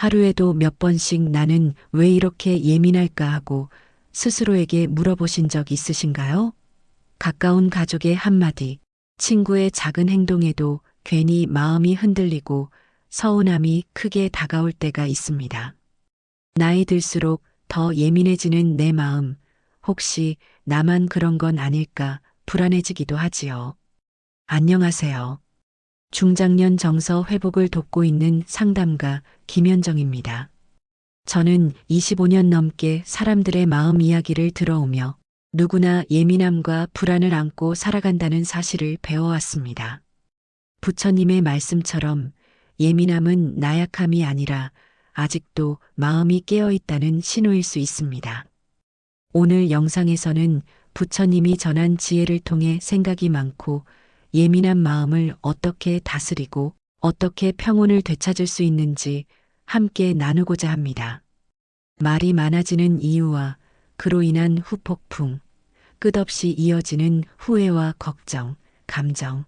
하루에도 몇 번씩 나는 왜 이렇게 예민할까 하고 스스로에게 물어보신 적 있으신가요? 가까운 가족의 한마디, 친구의 작은 행동에도 괜히 마음이 흔들리고 서운함이 크게 다가올 때가 있습니다. 나이 들수록 더 예민해지는 내 마음, 혹시 나만 그런 건 아닐까 불안해지기도 하지요. 안녕하세요. 중장년 정서 회복을 돕고 있는 상담가 김현정입니다. 저는 25년 넘게 사람들의 마음 이야기를 들어오며 누구나 예민함과 불안을 안고 살아간다는 사실을 배워왔습니다. 부처님의 말씀처럼 예민함은 나약함이 아니라 아직도 마음이 깨어있다는 신호일 수 있습니다. 오늘 영상에서는 부처님이 전한 지혜를 통해 생각이 많고 예민한 마음을 어떻게 다스리고 어떻게 평온을 되찾을 수 있는지 함께 나누고자 합니다. 말이 많아지는 이유와 그로 인한 후폭풍, 끝없이 이어지는 후회와 걱정, 감정,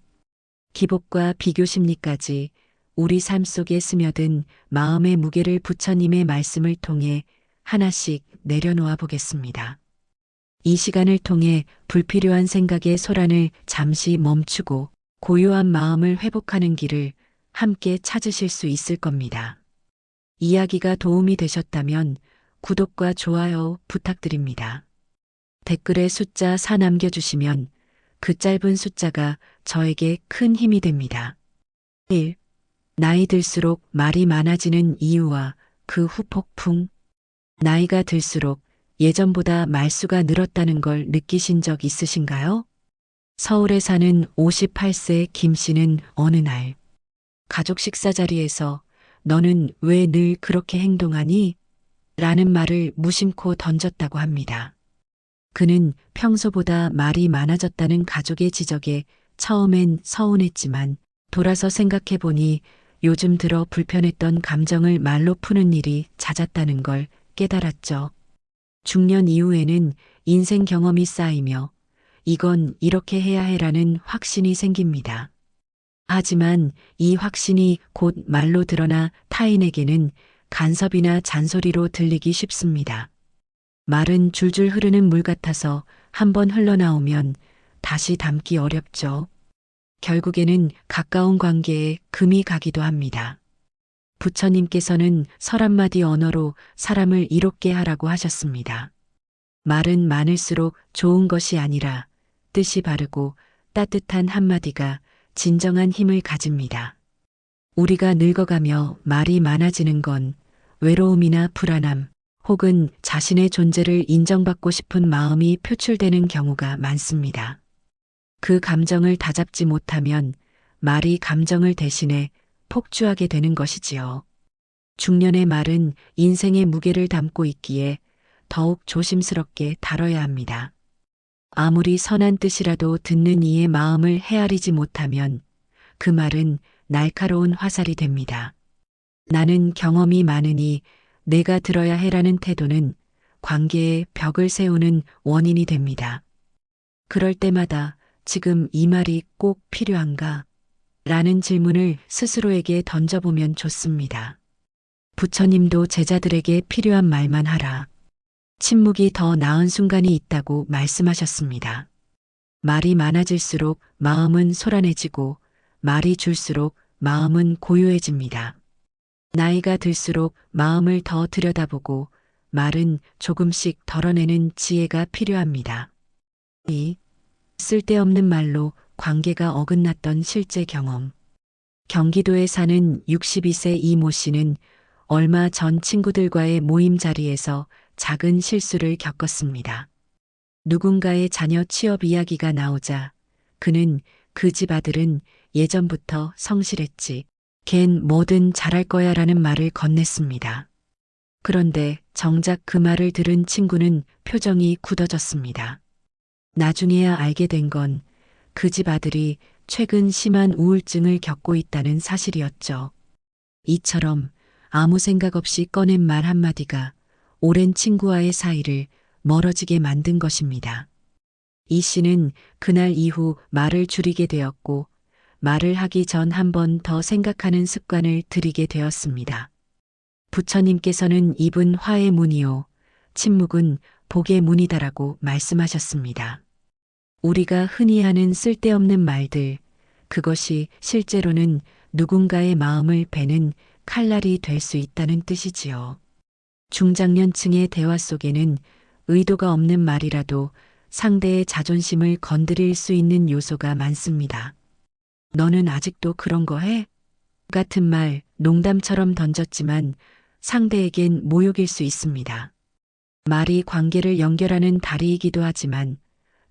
기복과 비교 심리까지 우리 삶 속에 스며든 마음의 무게를 부처님의 말씀을 통해 하나씩 내려놓아 보겠습니다. 이 시간을 통해 불필요한 생각의 소란을 잠시 멈추고 고요한 마음을 회복하는 길을 함께 찾으실 수 있을 겁니다. 이야기가 도움이 되셨다면 구독과 좋아요 부탁드립니다. 댓글에 숫자 4 남겨주시면 그 짧은 숫자가 저에게 큰 힘이 됩니다. 1. 나이 들수록 말이 많아지는 이유와 그 후폭풍. 나이가 들수록 예전보다 말수가 늘었다는 걸 느끼신 적 있으신가요? 서울에 사는 58세 김 씨는 어느 날 가족 식사 자리에서 너는 왜 늘 그렇게 행동하니? 라는 말을 무심코 던졌다고 합니다. 그는 평소보다 말이 많아졌다는 가족의 지적에 처음엔 서운했지만 돌아서 생각해 보니 요즘 들어 불편했던 감정을 말로 푸는 일이 잦았다는 걸 깨달았죠. 중년 이후에는 인생 경험이 쌓이며 이건 이렇게 해야 해라는 확신이 생깁니다. 하지만 이 확신이 곧 말로 드러나 타인에게는 간섭이나 잔소리로 들리기 쉽습니다. 말은 줄줄 흐르는 물 같아서 한번 흘러나오면 다시 담기 어렵죠. 결국에는 가까운 관계에 금이 가기도 합니다. 부처님께서는 서른마디 언어로 사람을 이롭게 하라고 하셨습니다. 말은 많을수록 좋은 것이 아니라 뜻이 바르고 따뜻한 한마디가 진정한 힘을 가집니다. 우리가 늙어가며 말이 많아지는 건 외로움이나 불안함 혹은 자신의 존재를 인정받고 싶은 마음이 표출되는 경우가 많습니다. 그 감정을 다잡지 못하면 말이 감정을 대신해 폭주하게 되는 것이지요. 중년의 말은 인생의 무게를 담고 있기에 더욱 조심스럽게 다뤄야 합니다. 아무리 선한 뜻이라도 듣는 이의 마음을 헤아리지 못하면 그 말은 날카로운 화살이 됩니다. 나는 경험이 많으니 내가 들어야 해라는 태도는 관계에 벽을 세우는 원인이 됩니다. 그럴 때마다 지금 이 말이 꼭 필요한가? 라는 질문을 스스로에게 던져보면 좋습니다. 부처님도 제자들에게 필요한 말만 하라. 침묵이 더 나은 순간이 있다고 말씀하셨습니다. 말이 많아질수록 마음은 소란해지고 말이 줄수록 마음은 고요해집니다. 나이가 들수록 마음을 더 들여다보고 말은 조금씩 덜어내는 지혜가 필요합니다. 2. 쓸데없는 말로 관계가 어긋났던 실제 경험. 경기도에 사는 62세 이모 씨는 얼마 전 친구들과의 모임 자리에서 작은 실수를 겪었습니다. 누군가의 자녀 취업 이야기가 나오자 그는 그 집 아들은 예전부터 성실했지. 걘 뭐든 잘할 거야 라는 말을 건넸습니다. 그런데 정작 그 말을 들은 친구는 표정이 굳어졌습니다. 나중에야 알게 된 건 그 집 아들이 최근 심한 우울증을 겪고 있다는 사실이었죠. 이처럼 아무 생각 없이 꺼낸 말 한마디가 오랜 친구와의 사이를 멀어지게 만든 것입니다. 이 씨는 그날 이후 말을 줄이게 되었고 말을 하기 전 한 번 더 생각하는 습관을 들이게 되었습니다. 부처님께서는 입은 화의 문이요, 침묵은 복의 문이다라고 말씀하셨습니다. 우리가 흔히 하는 쓸데없는 말들, 그것이 실제로는 누군가의 마음을 베는 칼날이 될 수 있다는 뜻이지요. 중장년층의 대화 속에는 의도가 없는 말이라도 상대의 자존심을 건드릴 수 있는 요소가 많습니다. 너는 아직도 그런 거 해? 같은 말 농담처럼 던졌지만 상대에겐 모욕일 수 있습니다. 말이 관계를 연결하는 다리이기도 하지만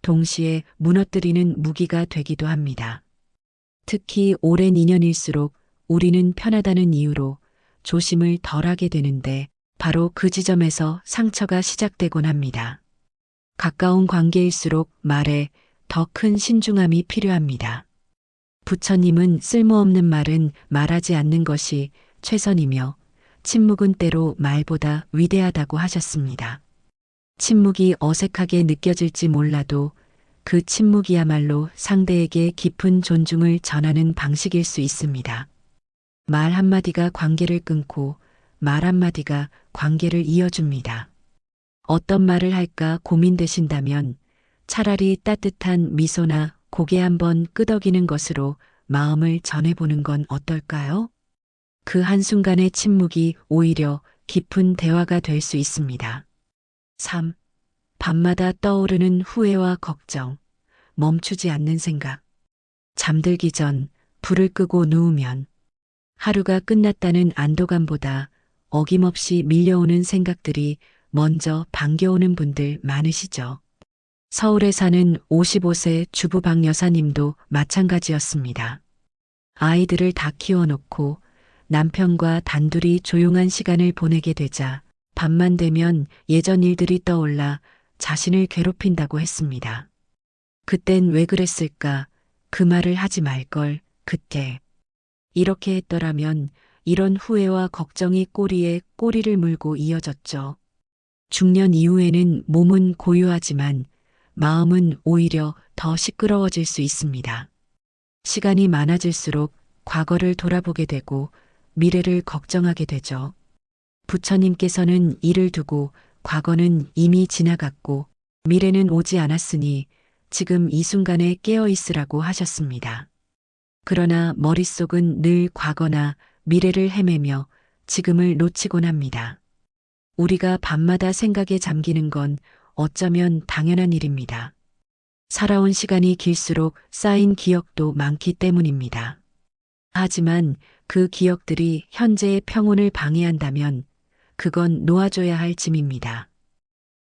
동시에 무너뜨리는 무기가 되기도 합니다. 특히 오랜 인연일수록 우리는 편하다는 이유로 조심을 덜하게 되는데 바로 그 지점에서 상처가 시작되곤 합니다. 가까운 관계일수록 말에 더 큰 신중함이 필요합니다. 부처님은 쓸모없는 말은 말하지 않는 것이 최선이며 침묵은 때로 말보다 위대하다고 하셨습니다. 침묵이 어색하게 느껴질지 몰라도 그 침묵이야말로 상대에게 깊은 존중을 전하는 방식일 수 있습니다. 말 한마디가 관계를 끊고 말 한마디가 관계를 이어줍니다. 어떤 말을 할까 고민되신다면 차라리 따뜻한 미소나 고개 한번 끄덕이는 것으로 마음을 전해보는 건 어떨까요? 그 한순간의 침묵이 오히려 깊은 대화가 될 수 있습니다. 3. 밤마다 떠오르는 후회와 걱정, 멈추지 않는 생각. 잠들기 전 불을 끄고 누우면 하루가 끝났다는 안도감보다 어김없이 밀려오는 생각들이 먼저 반겨오는 분들 많으시죠. 서울에 사는 55세 주부 박 여사님도 마찬가지였습니다. 아이들을 다 키워놓고 남편과 단둘이 조용한 시간을 보내게 되자 밤만 되면 예전 일들이 떠올라 자신을 괴롭힌다고 했습니다. 그땐 왜 그랬을까? 그 말을 하지 말걸, 그때. 이렇게 했더라면 이런 후회와 걱정이 꼬리에 꼬리를 물고 이어졌죠. 중년 이후에는 몸은 고요하지만 마음은 오히려 더 시끄러워질 수 있습니다. 시간이 많아질수록 과거를 돌아보게 되고 미래를 걱정하게 되죠. 부처님께서는 이를 두고 과거는 이미 지나갔고 미래는 오지 않았으니 지금 이 순간에 깨어 있으라고 하셨습니다. 그러나 머릿속은 늘 과거나 미래를 헤매며 지금을 놓치곤 합니다. 우리가 밤마다 생각에 잠기는 건 어쩌면 당연한 일입니다. 살아온 시간이 길수록 쌓인 기억도 많기 때문입니다. 하지만 그 기억들이 현재의 평온을 방해한다면 그건 놓아줘야 할 짐입니다.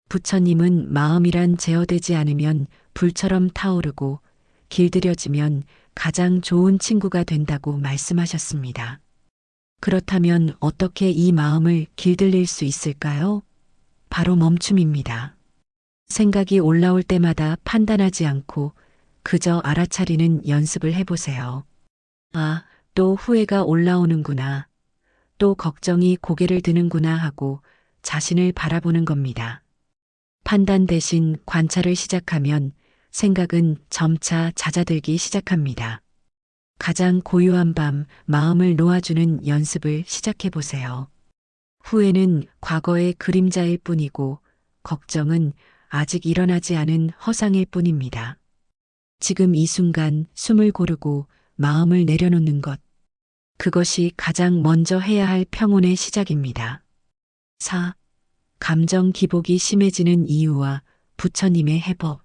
부처님은 마음이란 제어되지 않으면 불처럼 타오르고 길들여지면 가장 좋은 친구가 된다고 말씀하셨습니다. 그렇다면 어떻게 이 마음을 길들일 수 있을까요? 바로 멈춤입니다. 생각이 올라올 때마다 판단하지 않고 그저 알아차리는 연습을 해보세요. 아, 또 후회가 올라오는구나. 또 걱정이 고개를 드는구나 하고 자신을 바라보는 겁니다. 판단 대신 관찰을 시작하면 생각은 점차 잦아들기 시작합니다. 가장 고요한 밤 마음을 놓아주는 연습을 시작해 보세요. 후회는 과거의 그림자일 뿐이고 걱정은 아직 일어나지 않은 허상일 뿐입니다. 지금 이 순간 숨을 고르고 마음을 내려놓는 것. 그것이 가장 먼저 해야 할 평온의 시작입니다. 4. 감정 기복이 심해지는 이유와 부처님의 해법.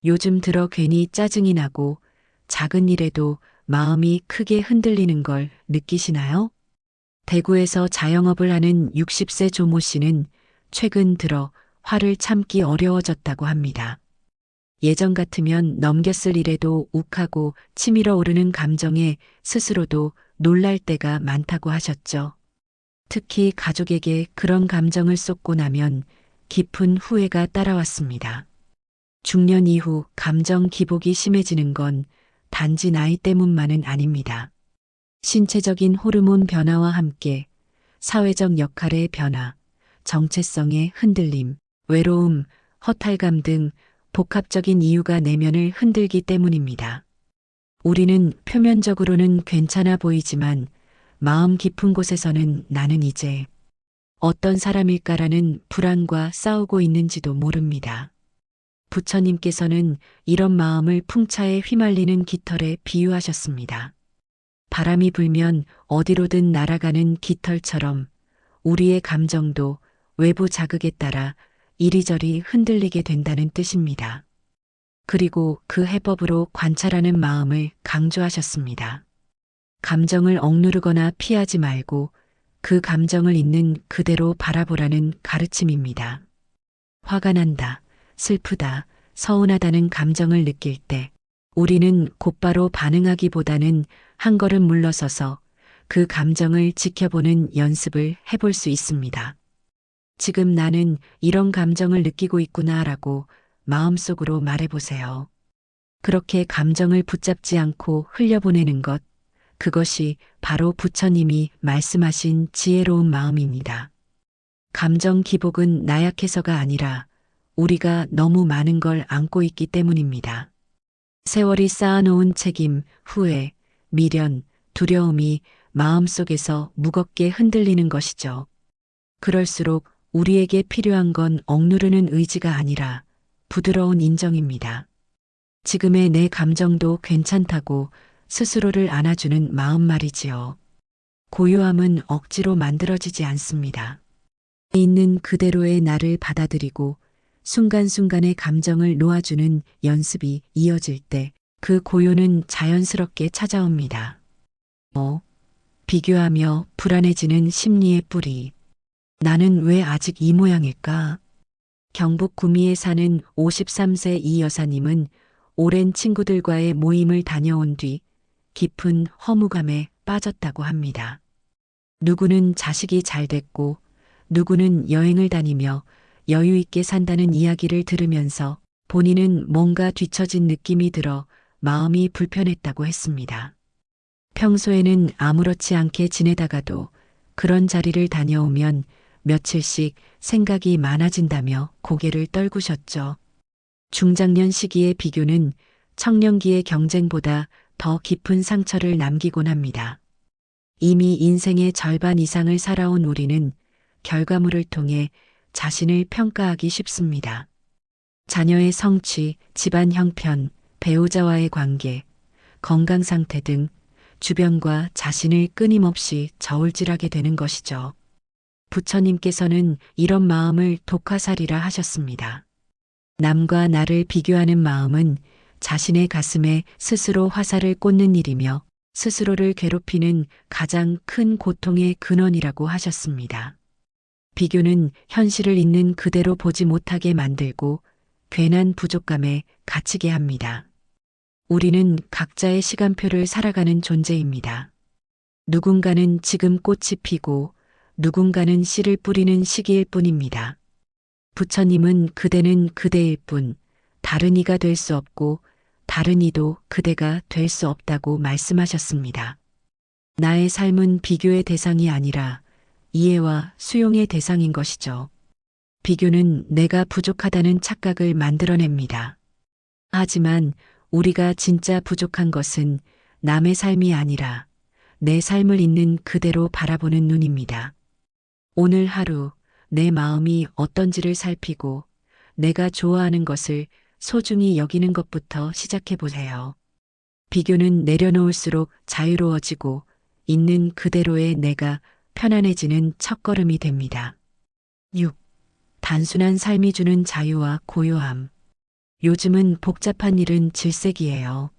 요즘 들어 괜히 짜증이 나고 작은 일에도 마음이 크게 흔들리는 걸 느끼시나요? 대구에서 자영업을 하는 60세 조모 씨는 최근 들어 화를 참기 어려워졌다고 합니다. 예전 같으면 넘겼을 일에도 욱하고 치밀어 오르는 감정에 스스로도 놀랄 때가 많다고 하셨죠. 특히 가족에게 그런 감정을 쏟고 나면 깊은 후회가 따라왔습니다. 중년 이후 감정 기복이 심해지는 건 단지 나이 때문만은 아닙니다. 신체적인 호르몬 변화와 함께 사회적 역할의 변화, 정체성의 흔들림, 외로움, 허탈감 등 복합적인 이유가 내면을 흔들기 때문입니다. 우리는 표면적으로는 괜찮아 보이지만 마음 깊은 곳에서는 나는 이제 어떤 사람일까라는 불안과 싸우고 있는지도 모릅니다. 부처님께서는 이런 마음을 풍차에 휘말리는 깃털에 비유하셨습니다. 바람이 불면 어디로든 날아가는 깃털처럼 우리의 감정도 외부 자극에 따라 이리저리 흔들리게 된다는 뜻입니다. 그리고 그 해법으로 관찰하는 마음을 강조하셨습니다. 감정을 억누르거나 피하지 말고 그 감정을 있는 그대로 바라보라는 가르침입니다. 화가 난다, 슬프다, 서운하다는 감정을 느낄 때 우리는 곧바로 반응하기보다는 한 걸음 물러서서 그 감정을 지켜보는 연습을 해볼 수 있습니다. 지금 나는 이런 감정을 느끼고 있구나라고 마음속으로 말해보세요. 그렇게 감정을 붙잡지 않고 흘려보내는 것, 그것이 바로 부처님이 말씀하신 지혜로운 마음입니다. 감정 기복은 나약해서가 아니라 우리가 너무 많은 걸 안고 있기 때문입니다. 세월이 쌓아놓은 책임, 후회, 미련, 두려움이 마음속에서 무겁게 흔들리는 것이죠. 그럴수록 우리에게 필요한 건 억누르는 의지가 아니라 부드러운 인정입니다. 지금의 내 감정도 괜찮다고 스스로를 안아주는 마음 말이지요. 고요함은 억지로 만들어지지 않습니다. 있는 그대로의 나를 받아들이고 순간순간의 감정을 놓아주는 연습이 이어질 때 그 고요는 자연스럽게 찾아옵니다. 비교하며 불안해지는 심리의 뿌리. 나는 왜 아직 이 모양일까? 경북 구미에 사는 53세 이 여사님은 오랜 친구들과의 모임을 다녀온 뒤 깊은 허무감에 빠졌다고 합니다. 누구는 자식이 잘 됐고 누구는 여행을 다니며 여유 있게 산다는 이야기를 들으면서 본인은 뭔가 뒤처진 느낌이 들어 마음이 불편했다고 했습니다. 평소에는 아무렇지 않게 지내다가도 그런 자리를 다녀오면 며칠씩 생각이 많아진다며 고개를 떨구셨죠. 중장년 시기의 비교는 청년기의 경쟁보다 더 깊은 상처를 남기곤 합니다. 이미 인생의 절반 이상을 살아온 우리는 결과물을 통해 자신을 평가하기 쉽습니다. 자녀의 성취, 집안 형편, 배우자와의 관계, 건강 상태 등 주변과 자신을 끊임없이 저울질하게 되는 것이죠. 부처님께서는 이런 마음을 독화살이라 하셨습니다. 남과 나를 비교하는 마음은 자신의 가슴에 스스로 화살을 꽂는 일이며 스스로를 괴롭히는 가장 큰 고통의 근원이라고 하셨습니다. 비교는 현실을 있는 그대로 보지 못하게 만들고 괜한 부족감에 갇히게 합니다. 우리는 각자의 시간표를 살아가는 존재입니다. 누군가는 지금 꽃이 피고 누군가는 씨를 뿌리는 시기일 뿐입니다. 부처님은 그대는 그대일 뿐, 다른 이가 될 수 없고 다른 이도 그대가 될 수 없다고 말씀하셨습니다. 나의 삶은 비교의 대상이 아니라 이해와 수용의 대상인 것이죠. 비교는 내가 부족하다는 착각을 만들어냅니다. 하지만 우리가 진짜 부족한 것은 남의 삶이 아니라 내 삶을 있는 그대로 바라보는 눈입니다. 오늘 하루 내 마음이 어떤지를 살피고 내가 좋아하는 것을 소중히 여기는 것부터 시작해 보세요. 비교는 내려놓을수록 자유로워지고 있는 그대로의 내가 편안해지는 첫걸음이 됩니다. 6. 단순한 삶이 주는 자유와 고요함. 요즘은 복잡한 일은 질색이에요.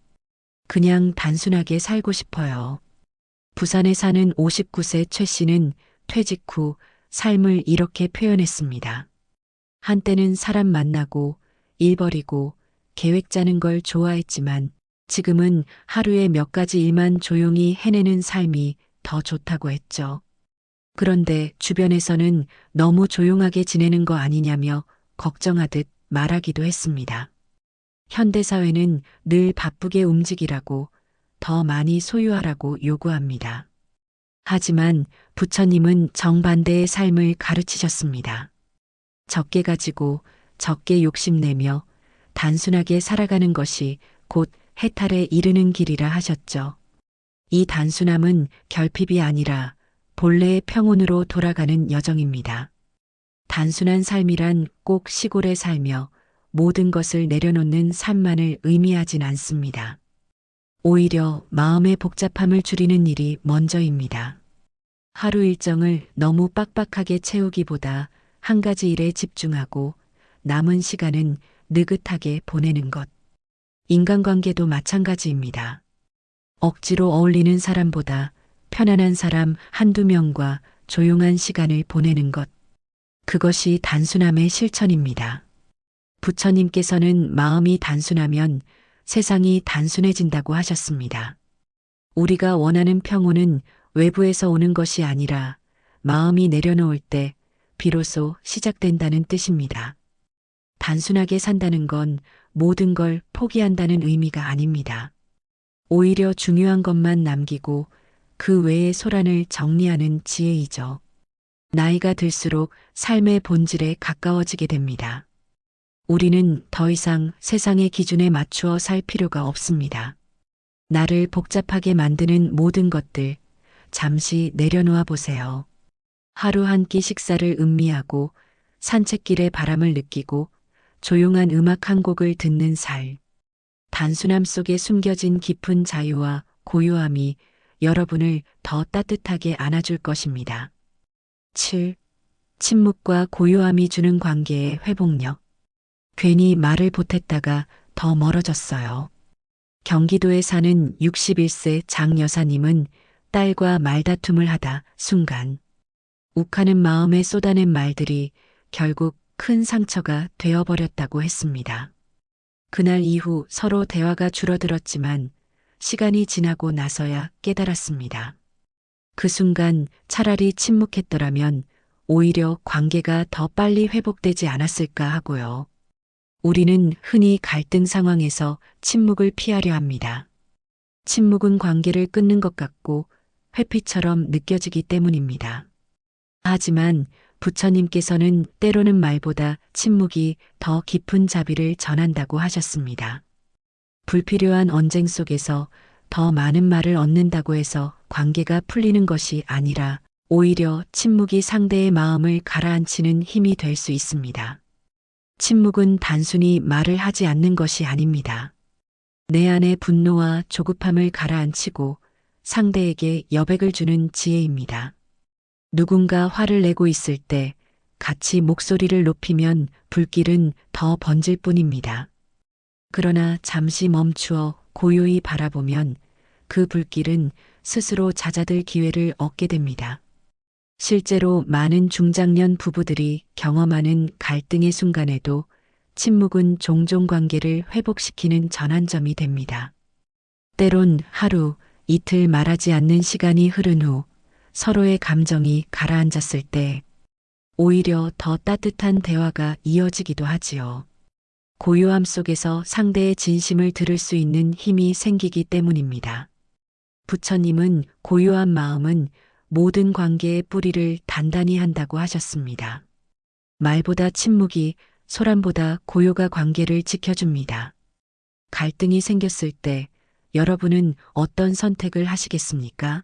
그냥 단순하게 살고 싶어요. 부산에 사는 59세 최 씨는 퇴직 후 삶을 이렇게 표현했습니다. 한때는 사람 만나고 일 벌이고 계획 짜는 걸 좋아했지만 지금은 하루에 몇 가지 일만 조용히 해내는 삶이 더 좋다고 했죠. 그런데 주변에서는 너무 조용하게 지내는 거 아니냐며 걱정하듯 말하기도 했습니다. 현대사회는 늘 바쁘게 움직이라고 더 많이 소유하라고 요구합니다. 하지만 부처님은 정반대의 삶을 가르치셨습니다. 적게 가지고 적게 욕심내며 단순하게 살아가는 것이 곧 해탈에 이르는 길이라 하셨죠. 이 단순함은 결핍이 아니라 본래의 평온으로 돌아가는 여정입니다. 단순한 삶이란 꼭 시골에 살며 모든 것을 내려놓는 삶만을 의미하진 않습니다. 오히려 마음의 복잡함을 줄이는 일이 먼저입니다. 하루 일정을 너무 빡빡하게 채우기보다 한 가지 일에 집중하고 남은 시간은 느긋하게 보내는 것. 인간관계도 마찬가지입니다. 억지로 어울리는 사람보다 편안한 사람 한두 명과 조용한 시간을 보내는 것. 그것이 단순함의 실천입니다. 부처님께서는 마음이 단순하면 세상이 단순해진다고 하셨습니다. 우리가 원하는 평온은 외부에서 오는 것이 아니라 마음이 내려놓을 때 비로소 시작된다는 뜻입니다. 단순하게 산다는 건 모든 걸 포기한다는 의미가 아닙니다. 오히려 중요한 것만 남기고 그 외의 소란을 정리하는 지혜이죠. 나이가 들수록 삶의 본질에 가까워지게 됩니다. 우리는 더 이상 세상의 기준에 맞추어 살 필요가 없습니다. 나를 복잡하게 만드는 모든 것들 잠시 내려놓아 보세요. 하루 한 끼 식사를 음미하고 산책길의 바람을 느끼고 조용한 음악 한 곡을 듣는 살. 단순함 속에 숨겨진 깊은 자유와 고요함이 여러분을 더 따뜻하게 안아줄 것입니다. 7. 침묵과 고요함이 주는 관계의 회복력. 괜히 말을 보탰다가 더 멀어졌어요. 경기도에 사는 61세 장 여사님은 딸과 말다툼을 하다 순간 욱하는 마음에 쏟아낸 말들이 결국 큰 상처가 되어버렸다고 했습니다. 그날 이후 서로 대화가 줄어들었지만 시간이 지나고 나서야 깨달았습니다. 그 순간 차라리 침묵했더라면 오히려 관계가 더 빨리 회복되지 않았을까 하고요. 우리는 흔히 갈등 상황에서 침묵을 피하려 합니다. 침묵은 관계를 끊는 것 같고 회피처럼 느껴지기 때문입니다. 하지만 부처님께서는 때로는 말보다 침묵이 더 깊은 자비를 전한다고 하셨습니다. 불필요한 언쟁 속에서 더 많은 말을 얻는다고 해서 관계가 풀리는 것이 아니라 오히려 침묵이 상대의 마음을 가라앉히는 힘이 될 수 있습니다. 침묵은 단순히 말을 하지 않는 것이 아닙니다. 내 안의 분노와 조급함을 가라앉히고 상대에게 여백을 주는 지혜입니다. 누군가 화를 내고 있을 때 같이 목소리를 높이면 불길은 더 번질 뿐입니다. 그러나 잠시 멈추어 고요히 바라보면 그 불길은 스스로 잦아들 기회를 얻게 됩니다. 실제로 많은 중장년 부부들이 경험하는 갈등의 순간에도 침묵은 종종 관계를 회복시키는 전환점이 됩니다. 때론 하루, 이틀 말하지 않는 시간이 흐른 후 서로의 감정이 가라앉았을 때 오히려 더 따뜻한 대화가 이어지기도 하지요. 고요함 속에서 상대의 진심을 들을 수 있는 힘이 생기기 때문입니다. 부처님은 고요한 마음은 모든 관계의 뿌리를 단단히 한다고 하셨습니다. 말보다 침묵이, 소란보다 고요가 관계를 지켜줍니다. 갈등이 생겼을 때 여러분은 어떤 선택을 하시겠습니까?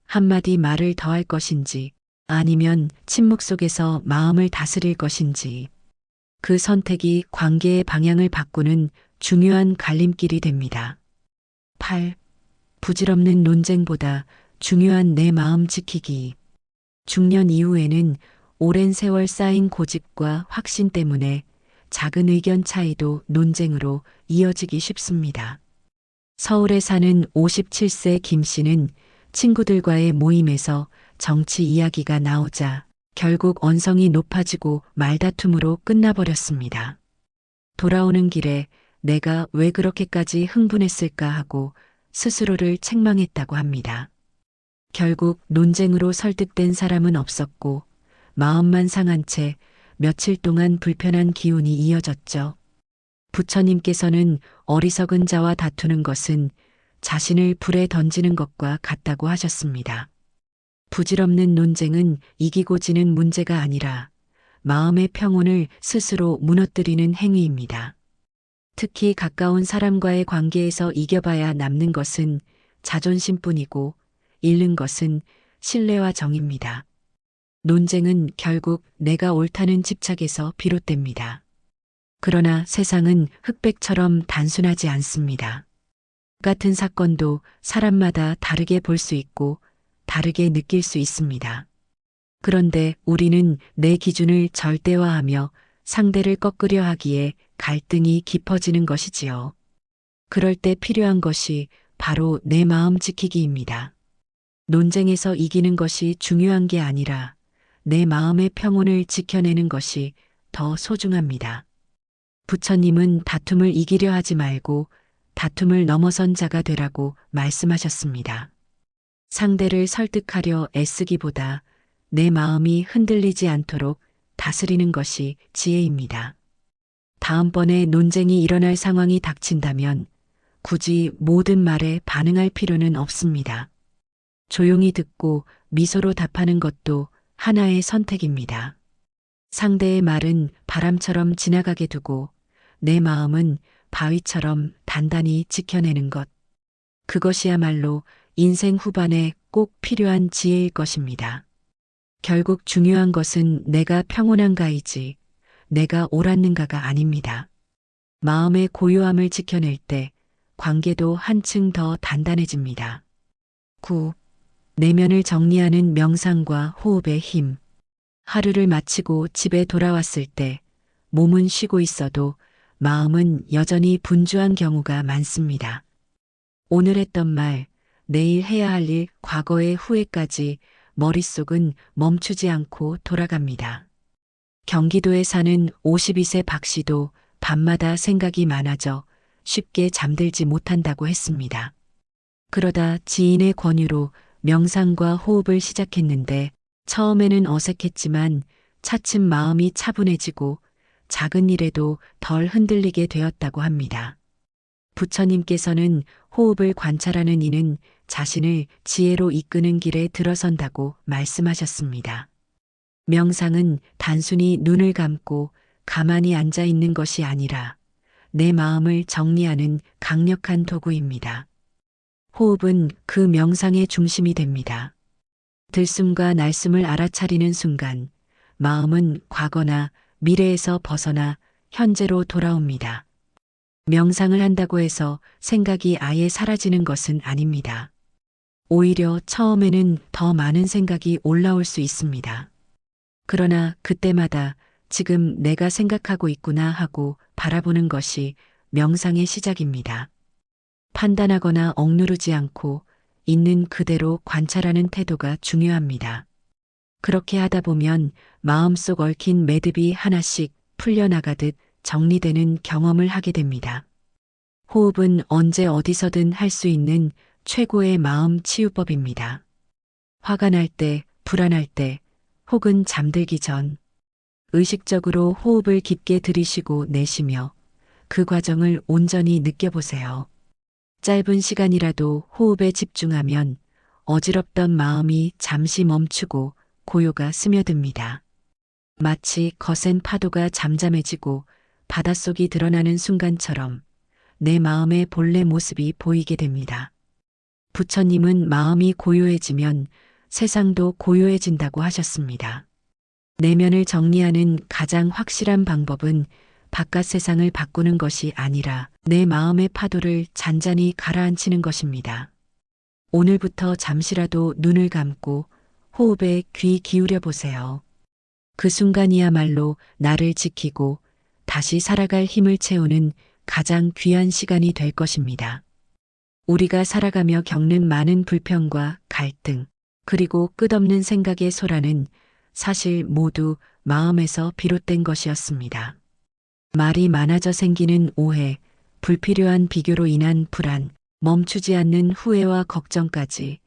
한마디 말을 더할 것인지 아니면 침묵 속에서 마음을 다스릴 것인지 그 선택이 관계의 방향을 바꾸는 중요한 갈림길이 됩니다. 8. 부질없는 논쟁보다 중요한 내 마음 지키기. 중년 이후에는 오랜 세월 쌓인 고집과 확신 때문에 작은 의견 차이도 논쟁으로 이어지기 쉽습니다. 서울에 사는 57세 김 씨는 친구들과의 모임에서 정치 이야기가 나오자 결국 언성이 높아지고 말다툼으로 끝나버렸습니다. 돌아오는 길에 내가 왜 그렇게까지 흥분했을까 하고 스스로를 책망했다고 합니다. 결국 논쟁으로 설득된 사람은 없었고 마음만 상한 채 며칠 동안 불편한 기운이 이어졌죠. 부처님께서는 어리석은 자와 다투는 것은 자신을 불에 던지는 것과 같다고 하셨습니다. 부질없는 논쟁은 이기고 지는 문제가 아니라 마음의 평온을 스스로 무너뜨리는 행위입니다. 특히 가까운 사람과의 관계에서 이겨봐야 남는 것은 자존심뿐이고 잃는 것은 신뢰와 정입니다. 논쟁은 결국 내가 옳다는 집착에서 비롯됩니다. 그러나 세상은 흑백처럼 단순하지 않습니다. 같은 사건도 사람마다 다르게 볼 수 있고 다르게 느낄 수 있습니다. 그런데 우리는 내 기준을 절대화하며 상대를 꺾으려 하기에 갈등이 깊어지는 것이지요. 그럴 때 필요한 것이 바로 내 마음 지키기입니다. 논쟁에서 이기는 것이 중요한 게 아니라 내 마음의 평온을 지켜내는 것이 더 소중합니다. 부처님은 다툼을 이기려 하지 말고 다툼을 넘어선 자가 되라고 말씀하셨습니다. 상대를 설득하려 애쓰기보다 내 마음이 흔들리지 않도록 다스리는 것이 지혜입니다. 다음번에 논쟁이 일어날 상황이 닥친다면 굳이 모든 말에 반응할 필요는 없습니다. 조용히 듣고 미소로 답하는 것도 하나의 선택입니다. 상대의 말은 바람처럼 지나가게 두고 내 마음은 바위처럼 단단히 지켜내는 것. 그것이야말로 인생 후반에 꼭 필요한 지혜일 것입니다. 결국 중요한 것은 내가 평온한가이지 내가 옳았는가가 아닙니다. 마음의 고요함을 지켜낼 때 관계도 한층 더 단단해집니다. 9. 내면을 정리하는 명상과 호흡의 힘. 하루를 마치고 집에 돌아왔을 때 몸은 쉬고 있어도 마음은 여전히 분주한 경우가 많습니다. 오늘 했던 말, 내일 해야 할 일, 과거의 후회까지 머릿속은 멈추지 않고 돌아갑니다. 경기도에 사는 52세 박 씨도 밤마다 생각이 많아져 쉽게 잠들지 못한다고 했습니다. 그러다 지인의 권유로 명상과 호흡을 시작했는데 처음에는 어색했지만 차츰 마음이 차분해지고 작은 일에도 덜 흔들리게 되었다고 합니다. 부처님께서는 호흡을 관찰하는 이는 자신을 지혜로 이끄는 길에 들어선다고 말씀하셨습니다. 명상은 단순히 눈을 감고 가만히 앉아 있는 것이 아니라 내 마음을 정리하는 강력한 도구입니다. 호흡은 그 명상의 중심이 됩니다. 들숨과 날숨을 알아차리는 순간 마음은 과거나 미래에서 벗어나 현재로 돌아옵니다. 명상을 한다고 해서 생각이 아예 사라지는 것은 아닙니다. 오히려 처음에는 더 많은 생각이 올라올 수 있습니다. 그러나 그때마다 지금 내가 생각하고 있구나 하고 바라보는 것이 명상의 시작입니다. 판단하거나 억누르지 않고 있는 그대로 관찰하는 태도가 중요합니다. 그렇게 하다 보면 마음속 얽힌 매듭이 하나씩 풀려나가듯 정리되는 경험을 하게 됩니다. 호흡은 언제 어디서든 할 수 있는 최고의 마음 치유법입니다. 화가 날 때, 불안할 때, 혹은 잠들기 전 의식적으로 호흡을 깊게 들이쉬고 내쉬며 그 과정을 온전히 느껴보세요. 짧은 시간이라도 호흡에 집중하면 어지럽던 마음이 잠시 멈추고 고요가 스며듭니다. 마치 거센 파도가 잠잠해지고 바닷속이 드러나는 순간처럼 내 마음의 본래 모습이 보이게 됩니다. 부처님은 마음이 고요해지면 세상도 고요해진다고 하셨습니다. 내면을 정리하는 가장 확실한 방법은 바깥 세상을 바꾸는 것이 아니라 내 마음의 파도를 잔잔히 가라앉히는 것입니다. 오늘부터 잠시라도 눈을 감고 호흡에 귀 기울여 보세요. 그 순간이야말로 나를 지키고 다시 살아갈 힘을 채우는 가장 귀한 시간이 될 것입니다. 우리가 살아가며 겪는 많은 불평과 갈등, 그리고 끝없는 생각의 소란은 사실 모두 마음에서 비롯된 것이었습니다. 말이 많아져 생기는 오해, 불필요한 비교로 인한 불안, 멈추지 않는 후회와 걱정까지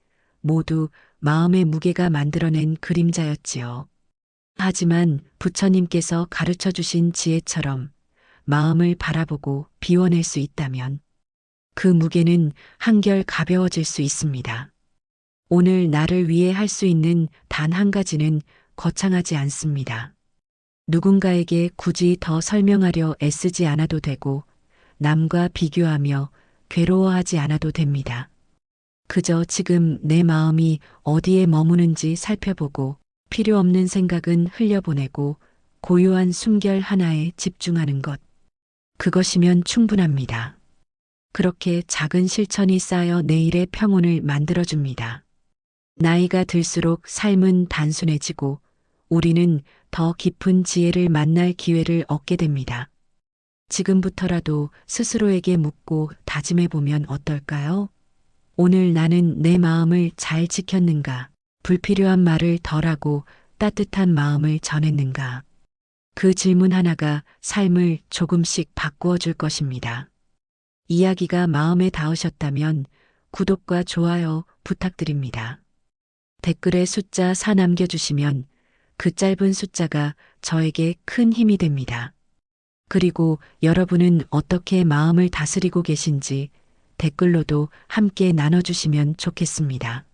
모두 마음의 무게가 만들어낸 그림자였지요. 하지만 부처님께서 가르쳐 주신 지혜처럼 마음을 바라보고 비워낼 수 있다면 그 무게는 한결 가벼워질 수 있습니다. 오늘 나를 위해 할 수 있는 단 한 가지는 거창하지 않습니다. 누군가에게 굳이 더 설명하려 애쓰지 않아도 되고 남과 비교하며 괴로워하지 않아도 됩니다. 그저 지금 내 마음이 어디에 머무는지 살펴보고 필요 없는 생각은 흘려보내고 고요한 숨결 하나에 집중하는 것. 그것이면 충분합니다. 그렇게 작은 실천이 쌓여 내일의 평온을 만들어줍니다. 나이가 들수록 삶은 단순해지고 우리는 더 깊은 지혜를 만날 기회를 얻게 됩니다. 지금부터라도 스스로에게 묻고 다짐해 보면 어떨까요? 오늘 나는 내 마음을 잘 지켰는가? 불필요한 말을 덜하고 따뜻한 마음을 전했는가? 그 질문 하나가 삶을 조금씩 바꾸어 줄 것입니다. 이야기가 마음에 닿으셨다면 구독과 좋아요 부탁드립니다. 댓글에 숫자 4 남겨주시면 그 짧은 숫자가 저에게 큰 힘이 됩니다. 그리고 여러분은 어떻게 마음을 다스리고 계신지 댓글로도 함께 나눠주시면 좋겠습니다.